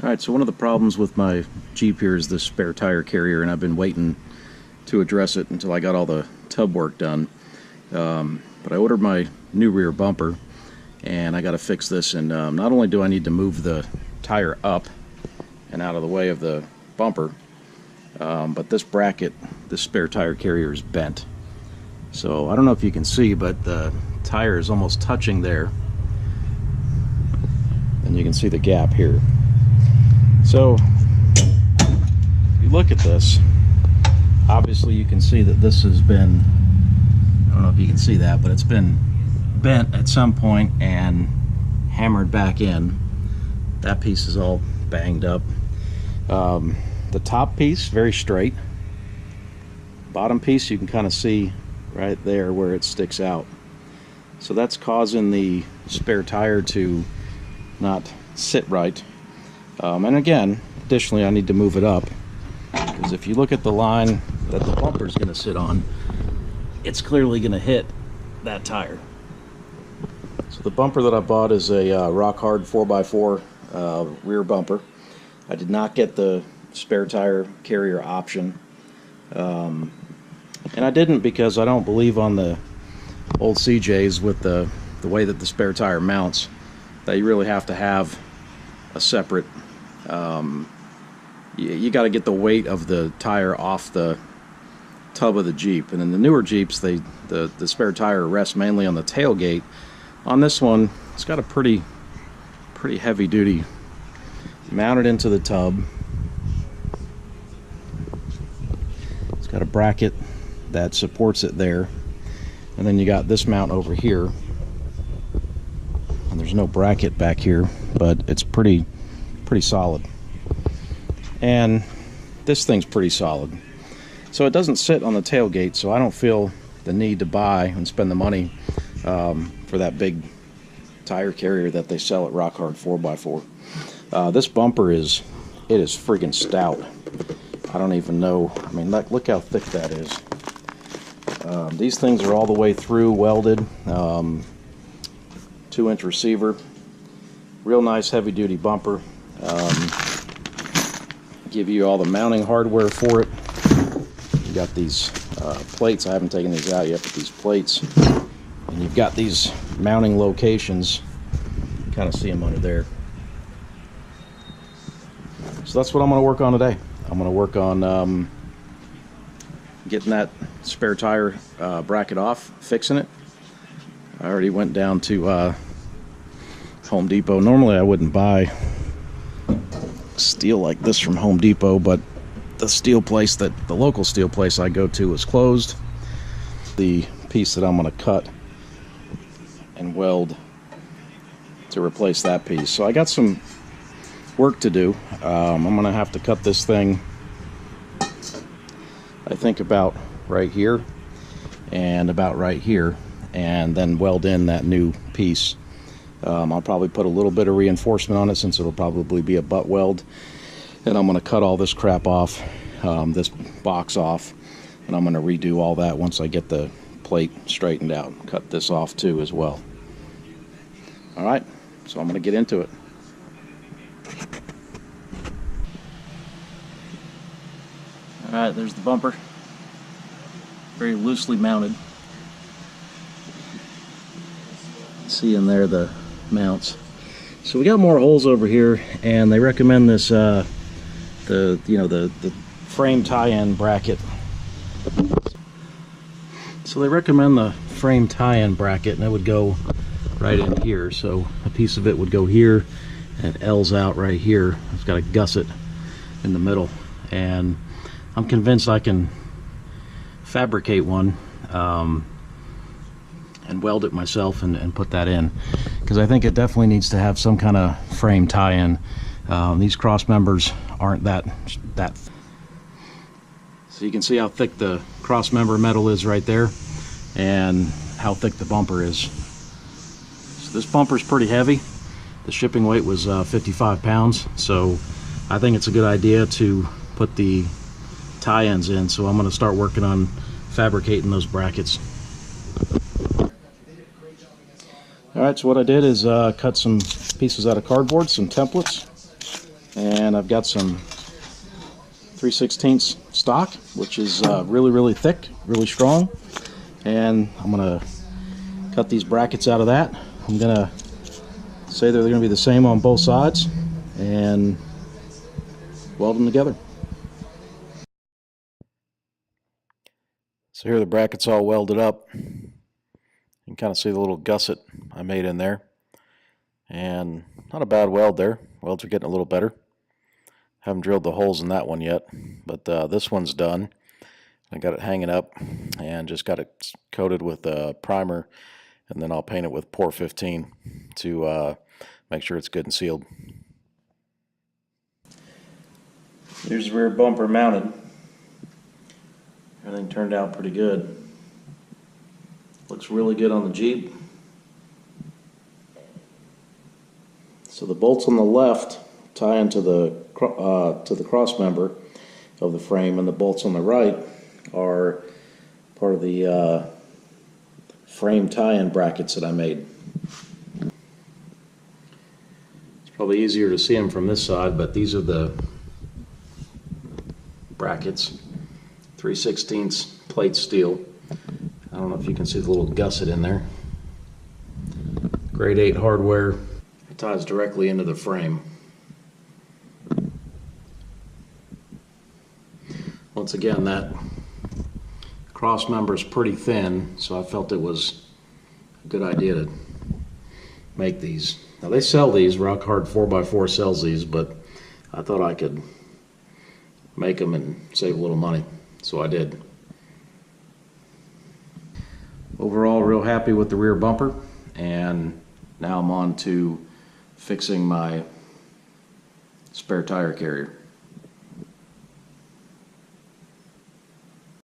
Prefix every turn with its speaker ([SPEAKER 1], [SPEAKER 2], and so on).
[SPEAKER 1] Alright, so one of the problems with my Jeep here is this spare tire carrier, and I've been waiting to address it until I got all the tub work done. But I ordered my new rear bumper, and I got to fix this, and not only do I need to move the tire up and out of the way of the bumper, but this bracket, this spare tire carrier, is bent. So I don't know if you can see, but the tire is almost touching there, and you can see the gap here. So if you look at this, obviously you can see that this has been, I don't know if you can see that, but it's been bent at some point and hammered back in. That piece is all banged up. The top piece, very straight. Bottom piece, you can kind of see right there where it sticks out. So that's causing the spare tire to not sit right. And again, additionally, I need to move it up, because if you look at the line that the bumper is going to sit on, it's clearly going to hit that tire. So the bumper that I bought is a rock hard 4x4 rear bumper. I did not get the spare tire carrier option, and I didn't because I don't believe on the old CJs with the way that the spare tire mounts that you really have to have a separate, you got to get the weight of the tire off the tub of the Jeep. And in the newer Jeeps, the spare tire rests mainly on the tailgate. On this one, it's got a pretty heavy duty mounted into the tub. It's got a bracket that supports it there, and then you got this mount over here, and there's no bracket back here, but it's pretty solid. And this thing's pretty solid, so it doesn't sit on the tailgate, so I don't feel the need to buy and spend the money for that big tire carrier that they sell at Rock Hard 4x4. This bumper is friggin' stout. I don't even know, I mean, look how thick that is. These things are all the way through welded, 2-inch receiver, real nice heavy duty bumper. Give you all the mounting hardware for it. You got these plates. I haven't taken these out yet, but these plates, and you've got these mounting locations. You kind of see them under there. So that's what I'm going to work on today. I'm going to work on getting that spare tire bracket off, fixing it. I already went down to Home Depot. Normally I wouldn't buy steel like this from Home Depot, but the local steel place I go to is closed. The piece that I'm going to cut and weld to replace that piece. So I got some work to do. I'm going to have to cut this thing, I think, about right here and about right here, and then weld in that new piece. I'll probably put a little bit of reinforcement on it, since it'll probably be a butt weld, and I'm going to cut all this crap off, this box off, and I'm going to redo all that once I get the plate straightened out. Cut this off too as well. Alright, so I'm going to get into it. Alright, there's the bumper, very loosely mounted. See in there the mounts. So we got more holes over here, and they recommend this the frame tie-in bracket. So they recommend the frame tie-in bracket, and it would go right in here. So a piece of it would go here, and it L's out right here. It's got a gusset in the middle, and I'm convinced I can fabricate one and weld it myself and put that in, because I think it definitely needs to have some kind of frame tie-in. These cross members aren't that. So you can see how thick the cross member metal is right there, and how thick the bumper is. So this bumper's pretty heavy. The shipping weight was 55 pounds, so I think it's a good idea to put the tie-ins in. So I'm going to start working on fabricating those brackets. Alright, so what I did is cut some pieces out of cardboard, some templates, And I've got some 3/16 stock, which is really thick, really strong. And I'm going to cut these brackets out of that. I'm going to say they're going to be the same on both sides and weld them together. So here are the brackets all welded up. You can kind of see the little gusset I made in there. And not a bad weld there. Welds are getting a little better. Haven't drilled the holes in that one yet, but this one's done. I got it hanging up and just got it coated with primer, and then I'll paint it with Pour 15 to make sure it's good and sealed. Here's the rear bumper mounted. Everything turned out pretty good. Looks really good on the Jeep. So the bolts on the left tie into the cross member of the frame, and the bolts on the right are part of the frame tie-in brackets that I made. It's probably easier to see them from this side, but these are the brackets, 3/16 plate steel. I don't know if you can see the little gusset in there. Grade 8 hardware. It ties directly into the frame. Once again, that cross member is pretty thin, so I felt it was a good idea to make these. Now they sell these, Rock Hard 4x4 sells these, but I thought I could make them and save a little money, so I did. Overall, real happy with the rear bumper, and now I'm on to fixing my spare tire carrier.